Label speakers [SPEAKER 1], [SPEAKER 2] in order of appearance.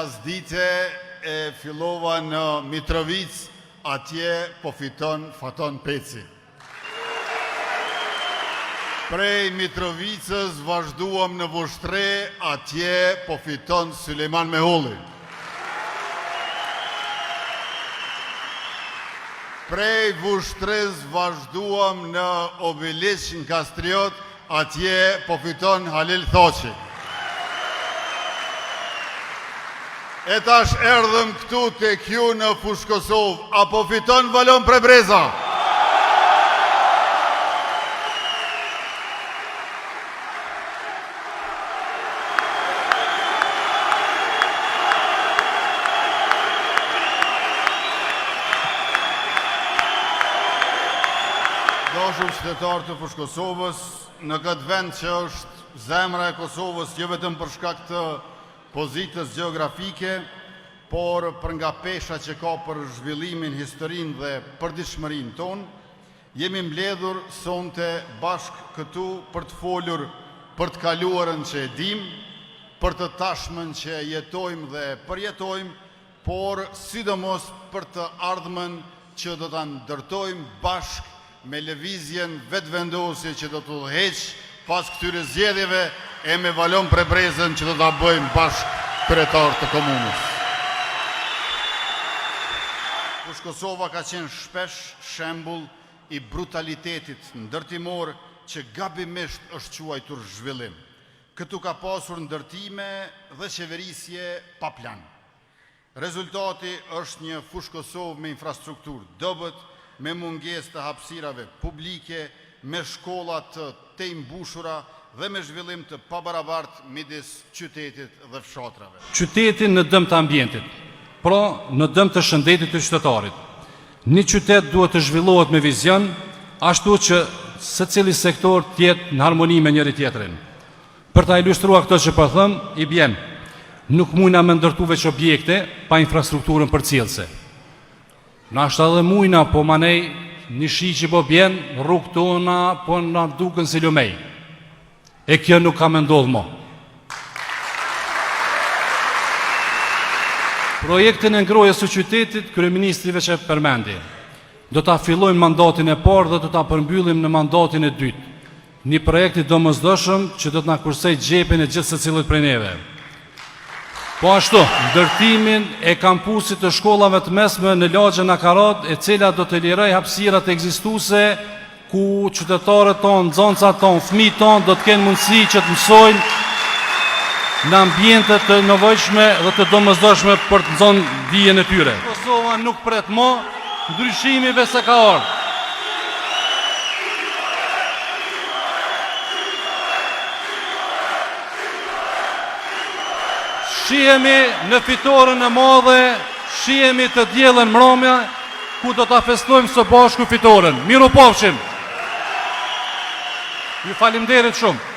[SPEAKER 1] pasdite e fillova në Mitrovic, atje po fiton Faton Peci. Prej Mitrovicës vazhduam në Vushtre, atje po fiton Sulejman Mehulli. Prej Vushtres vazhduam në Obiliq në Kastriot, atje po fiton Halil Thoqi. E tash erdhëm këtu të kju në Fushë Kosovë, apo fiton Valon Prebreza? Dashur qytetarë të Fushë Kosovës, në këtë vend që është zemra e Kosovës, jo vetëm për shkak të pozitës geografike, por për nga pesha që ka për zhvillimin, historinë dhe përditshmërinë tonë, jemi mbledhur sonte bashkë këtu për të folur për të kaluarën që e dim, për të tashmen që jetojmë dhe përjetojmë, por sidomos për të ardhmen që do ta ndërtojmë bashkë me lëvizjen vetëvendosje që do të udhëheq pas këtyre zgjedhjeve e me Valon Prebrezën që do ta bëjmë bashkë kryetar të komunës. Fushë Kosova ka qenë shpesh shembull i brutalitetit ndërtimor që gabimisht është quajtur zhvillim. Këtu ka pasur ndërtime dhe qeverisje pa plan. Rezultati është një Fushë Kosovë me infrastrukturë dobët, me mungesë të hapësirave publike, me shkollat të mbushura dhe me zhvillim të pabarabartë midis qytetit dhe fshatrave.
[SPEAKER 2] Qytetin në dëm të ambientit, pra në dëm të shëndetit të qytetarit. Një qytet duhet të zhvillohet me vizion, ashtu që secili sektor të jetë në harmoni me njëri tjetrin. Për ta ilustruar këtë që po them, i bjen, nuk mujna me ndërtu veç objekte pa infrastrukturën përcjellëse. Na është edhe mujna, po manej një shi që po bjen, rrugë tona, po na duken si lumej. E kjo nuk ka me ndodhë mo. Projektin e ngrohjes së qytetit, kryeministri që përmendi. Do ta fillojmë mandatin e parë dhe do ta përmbyllim në mandatin e dytë. Një projekt i domosdoshëm që do të na kursej xhepin e gjithë secilit prej neve. Po ashtu, ndërtimin e kampusit të shkollave të mesme në Lagjën Akarat, e cila do të liroj hapësirat ekzistuese ku qytetarët tonë, nxënësat tonë, fëmijët tonë do të kenë mundësi që të mësojnë në ambiente të nevojshme dhe të domosdoshme për të nxënë dijen e tyre. Kosova nuk pret më, ndryshimive se ka ardhur. Shihemi në fitoren e madhe, shihemi të diellën mbrëmje, ku do ta festojmë së bashku fitoren. Miru pafshim. Ju faleminderit shumë.